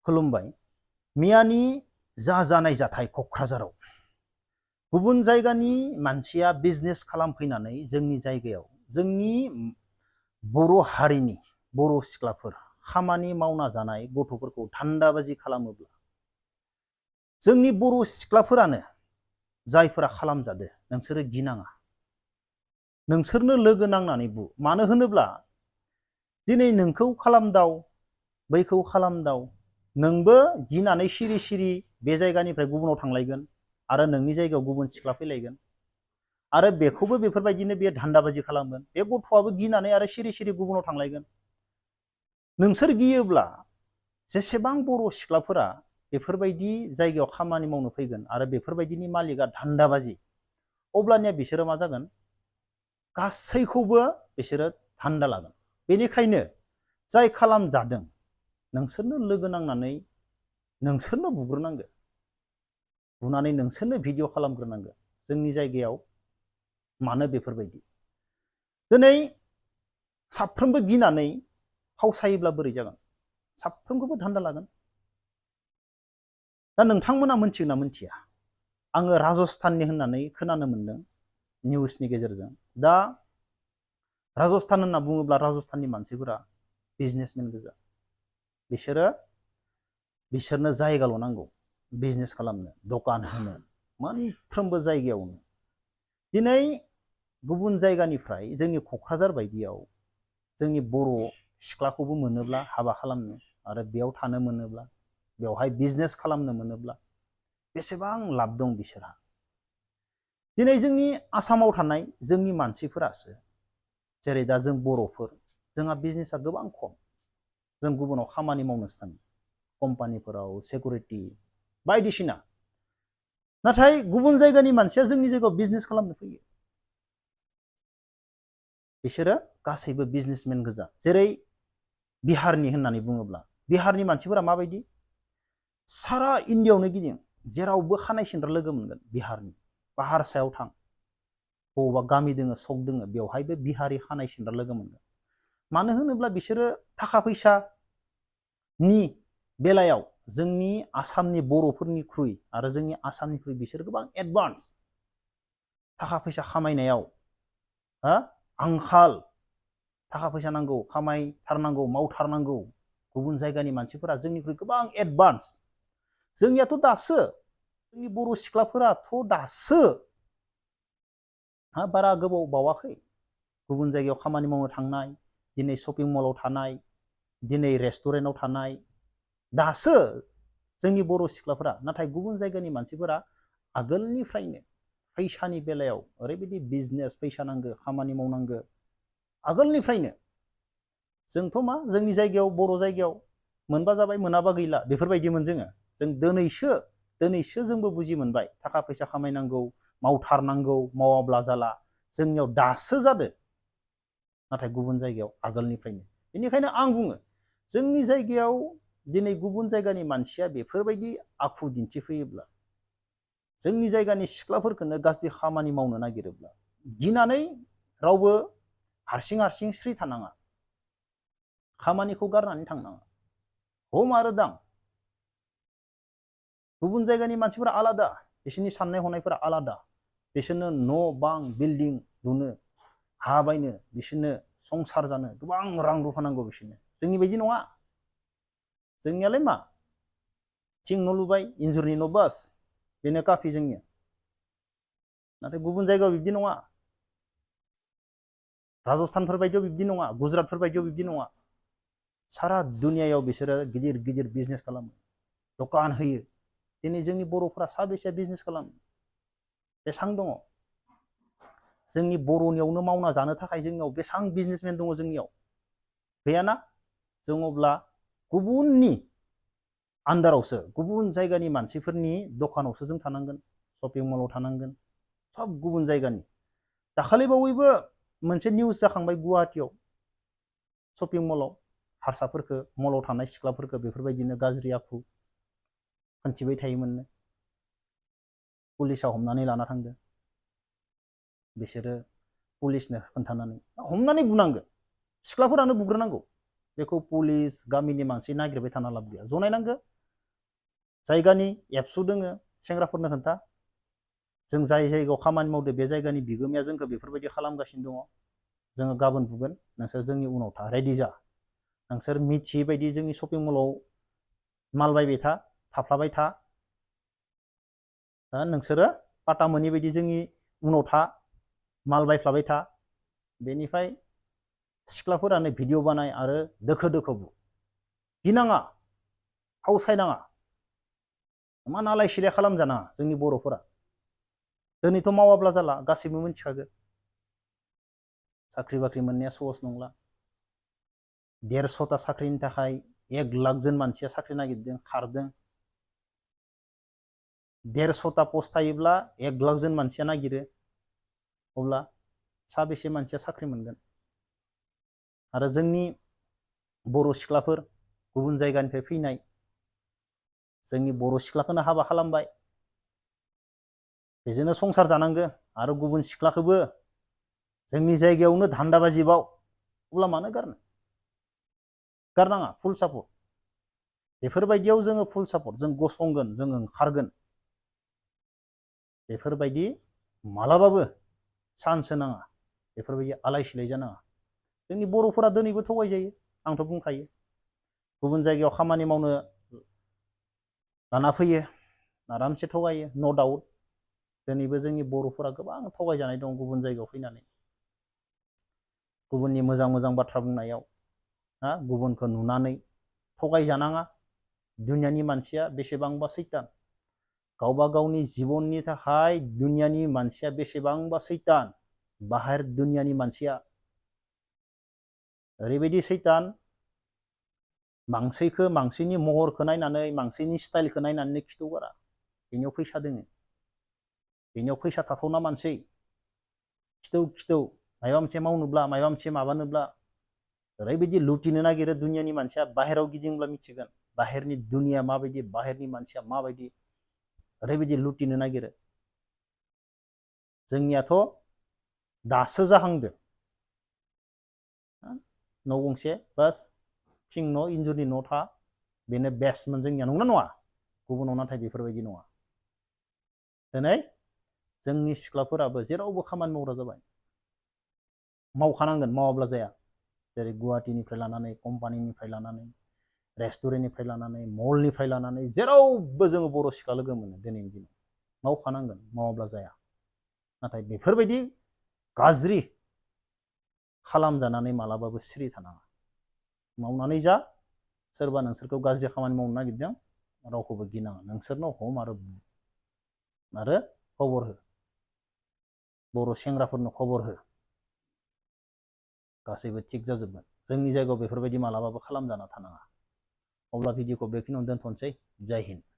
खुलुमबाय। मियानि जानाय जाथाय क'क्राझाराव गुबुन जायगानि मानसिया बिजनेस खालामफैनानै जोंनि जायगायाव जोंनि बर' हारिनि बर' सिख्लाफोर खामानि मावना जानाय गथ'फोरखौ धान्दाबाजि खालामोब्ला जोंनि बर' सिख्लाफोरानो जायफोरा खालामजादो नोंसोरो गिनाङा, नोंसोरनो लोगो नांनानै बु। मानो होनोब्ला दिनै नोंखौ खालामदाव बैखौ खालामदाव नोंबो गिनानै सिरि सिरि बे जायगानिफ्राय गुबुनाव थांलायगोन आरो नोंनि जायगायाव गुबुन सिख्ला फैलायगोन आरो बेखौबो बेफोरबायदिनो बे धान्दाबाजि खालामगोन। बे गथ'आबो गिनानै आरो सिरि सिरि गुबुनाव थांलायगोन। नोंसोर गियोब्ला जेसेबां बर' सिख्लाफोरा बेफोरबायदि जायगायाव खामानि मावनो फैगोन आरो बेफोरबायदिनि मालिकआ धान्दाबाजि, अब्लानिया बिसोरो मा जागोन? गासैखौबो बिसोरो धान्दा लागोन। बेनिखायनो जाय खालामजादों नोंसोरनो लोगो नांनानै नोंसोरनो बुग्रोनांगो, बुनानै नोंसोरनो भिडिअ खालामग्रोनांगो। जोंनि जायगायाव मानो बेफोरबायदि? दिनै साफ्रोमबो गिनानै फावसायोब्ला बोरै जागोन? साफ्रोमखौबो धान्दा लागोन। दा नोंथांमोना मोनथिगोन ना मोनथिया? आङो राजस्थाननि होननानै खोनानो मोनदों निउसनि गेजेरजों। दा राजस्थान होनना बुङोब्ला राजस्थाननि मानसिफोरा बिजनेसमेन गोजा। बिसोरनो जायगाल' नांगौ बिजनेस खालामनो, दखान होनो, मोनफ्रोमबो जायगायावनो। दिनै गुबुन जायगानिफ्राय जोंनि क'क्राझार बायदियाव जोंनि बर' सिख्लाखौबो मोनोब्ला हाबा खालामनो आरो बेयाव थानो मोनोब्ला, बेवहाय बिजनेस खालामनो मोनोब्ला बेसेबां लाब दं बिसोरहा। दिनै जोंनि आसामाव थानाय जोंनि मानसिफोरासो, जेरै दा जों बर'फोर, जोंहा बिजनेसा गोबां खम। जों गुबुनाव खामानि मावनोसो थाङो, कम्पानिफोराव सिकिउरिटि बायदिसिना। नाथाय गुबुन जायगानि मानसिया जोंनि जायगायाव बिजनेस खालामनो फैयो। बिसोरो गासैबो बिजनेसमेन गोजा। जेरै बिहारनि होननानै बुङोब्ला, बिहारनि मानसिफोरा माबायदि? सारा इण्डियाआवनो गिदिं, जेरावबो खानाय सिनग्रा लोगो मोनगोन बिहारनि। पाहार सायाव थां, बबावबा गामि दोङो, सक दोङो, बेवहायबो बिहारि खानाय सिनग्रा लोगो मोनगोन। मानो होनोब्ला बिसोरो थाखा फैसानि बेलायाव जोंनि आसामनि बर'फोरनिख्रुइ आरो जोंनि आसामनिख्रुइ बिसोर गोबां एडभान्स। थाखा फैसा खामायनायाव आंखाल, थाखा फैसा नांगौ, खामायथारनांगौ, मावथारनांगौ। गुबुन जायगानि मानसिफोरा जोंनिख्रुइ गोबां एडभान्स। जोंनियाथ' दासो, जोंनि बर' सिख्लाफोराथ' दासो बारा गोबाव बावाखै गुबुन जायगायाव खामानि मावनो थांनाय, दिनै शपिं मलाव थानाय, दिनै रेस्टुरेन्टआव थानाय, दासो जोंनि बर' सिख्लाफोरा। नाथाय गुबुन जायगानि मानसिफोरा आगोलनिफ्रायनो फैसानि बेलायाव ओरैबायदि बिजनेस, फैसा नांगौ, खामानि मावनांगौ, आगोलनिफ्रायनो। जोंथ' मा, जोंनि जायगायाव, बर' जायगायाव मोनबा जाबाय, मोनाबा गैला, बेफोरबायदिमोन जोङो। जों दिनैसो जोंबो बुजि मोनबाय, थाखा फैसा खामायनांगौ, मावथारनांगौ, मावाब्ला जाला। जोंनियाव दासो जादो, नाथाय गुबुन जायगायाव आगोलनिफ्रायनो। बेनिखायनो आं बुङो, जोंनि जायगायाव दिनै गुबुन जायगानि मानसिया बेफोरबायदि आखु दिन्थिफैयोब्ला, जोंनि जायगानि सिख्लाफोरखौनो गाज्रि खामानि मावनो नागिरोब्ला, गिनानै रावबो हारसिं स्रि थानाङा, खामानिखौ गारनानै थांनाङा, हम आरो दां। गुबुन जायगानि मानसिफोरा आलादा, बिसोरनि साननाय हनायफोरा आलादा। बिसोरनो न' बां बिल्डिं लुनो, हा बायनो, बिसोरनो संसार जानो गोबां रां रुफा नांगौ बिसोरनो। जोंनि बायदि नङा। जोंनियालाय मा, थिं न' लुबाय, इन्जुरनि न' बास, बेनो काफि जोंनिया। नाथाय गुबुन जायगायाव बिब्दि नङा। राजस्थानफोर बायदियाव बिब्दि नङा, गुजरातफोर बायदियाव बिब्दि नङा। सारा दुनियायाव बिसोरो गिदिर गिदिर बिजनेस खालामो, दखान होयो। दिनै जोंनि बर'फोरा साबेसे बिजनेस खालामो? बेसां दङ? जोंनि बर'नियावनो मावना जानो थाखाय जोंनियाव बेसां बिजनेसमेन दङ जोंनियाव? गैयाना? जों अब्ला गुबुननि आन्दारावसो, गुबुन जायगानि मानसिफोरनि दखानावसो जों थानांगोन, शपिं मलाव थानांगोन, सब गुबुन जायगानि। दाखालि बावैबो मोनसे निउस जाखांबाय गुवाहाटियाव, शपिं मलाव हारसाफोरखौ, मलाव थानाय सिख्लाफोरखौ बेफोरबायदिनो गाज्रि आखु खोन्थिबाय थायोमोननो। पुलिसा हमनानै लाना थांदों। बिसोरो पुलिसनो खोन्थानानै, हमनानै बुनांगौ, सिख्लाफोरानो बुग्रोनांगौ। बेखौ पुलिस, गामिनि मानसि नागिरबाय थाना लाब गैया। जनायनांगौ, जायगानि एबसु दोङो सेंग्राफोरनो खोन्था जों जाय जायगायाव खामानि मावदो बे जायगानि बिगोमाया जोंखौ बेफोरबायदि खालामगासिनो दङ जोङो गाबोन बुगोन नोंसोर जोंनि उनाव था रेडि जा नोंसोर मिथियै बायदि जोंनि शपिं मलाव माल बायबाय था थाफ्लाबाय था नोंसोरो पाता मोनै बायदि जोंनि उनाव था माल बायफ्लाबाय था बेनिफ्राय सिख्लाफोरानो भिडिअ बानाय आरो दोखो दोखो बु गिनाङा फावसायनाङा मा नालाय सिलाय खालामजानाङा जोंनि बर'फोरा दिनैथ' मावाब्ला जाला गासैबो मिथिखागो साख्रि बाख्रि मोननाया सहस नंला 150टा साख्रिनि थाखाय 1 लाख जन मानसिया साख्रि नागिरदों खारदों 150टा पस्ट थायोब्ला 1 लाख जन मानसिया नागिरो अब्ला साबेसे मानसिया साख्रि मोनगोन आरो जोंनि बर' सिख्लाफोर गुबुन जायगानिफ्राय फैनाय जोंनि बर' सिख्लाखौनो हाबा खालामबाय बेजोंनो संसार जानांगो आरो गुबुन सिख्लाखौबो जोंनि जायगायावनो धान्दाबाजिबाव अब्ला मानो गारनाङा फुल सापर्ट बेफोरबायदियाव जोङो फुल सापर्ट जों गसंगोन जों ओंखारगोन बेफोरबायदि मालाबाबो चान्स होनाङा बेफोरबायदि आलाय सिलाय जानाङा जोंनि बर'फोरा दिनैबो थगायजायो आंथ' बुंखायो गुबुन जायगायाव खामानि मावनो लाना फैयो आरामसे थगायो न' डाउट दिनैबो जोंनि बर'फोरा गोबां थगायजानाय दं गुबुन जायगायाव फैनानै गुबुननि मोजां मोजां बाथ्रा बुंनायाव गुबुनखौ नुनानै थगायजानाङा दुनियानि मानसिया बेसेबांबा सैतान गावबा गावनि जिबननि थाखाय दुनियानि मानसिया बेसेबांबा सैतान बाहेर दुनियानि मानसिया ओरैबायदि सैतान मांसिखौ मांसिनि महरखौ नायनानै मांसिनि स्टाइलखौ नायनानै खिथौ गारा बेनियाव फैसा दोङो बेनियाव फैसा थाथावना मानसि खिथौ माबा मोनसे मावनोब्ला माबा मोनसे माबानोब्ला ओरैबायदि लुटिनो नागिरो दुनियानि मानसिया बाहेराव गिदिंब्ला मिथिगोन बाहेरनि दुनिया माबायदि बाहेरनि मानसिया माबायदि ओरैबायदि लुटिनो नागिरो जोंनियाथ' दासो जाहांदो न' गंसे बास थिं न' इन्जुरनि न' था बेनो बेस्टमोन जोंनिया नंगौना नङा गुबुनाव नाथाय बेफोरबायदि नङा दिनै जोंनि सिख्लाफोराबो जेरावबो खामानि मावग्रा जाबाय मावखानांगोन मावाब्ला जाया जेरै गुवाहाटीनिफ्राय लानानै कम्पानिनिफ्राय लानानै रेस्टुरेन्टनिफ्राय लानानै मलनिफ्राय लानानै जेरावबो जोङो बर' सिख्ला लोगो मोनो दिनैनि दिनाव मावखानांगोन मावाब्ला जाया नाथाय बेफोरबायदि गाज्रि खालामजानानै मालाबाबो सिरि थानाङा मावनानै जा सोरबा नोंसोरखौ गाज्रि खामानि मावनो नागिरदों रावखौबो गिनाङा नोंसोरनाव हम आरो खबर हो बर' सेंग्राफोरनो खबर हो गासैबो थिग जाजोबगोन जोंनि जायगायाव बेफोरबायदि मालाबाबो खालामजाना थानाङा अब्ला भिडिअखौ बेखिनियावनो दोनथ'नोसै जय हिन्द।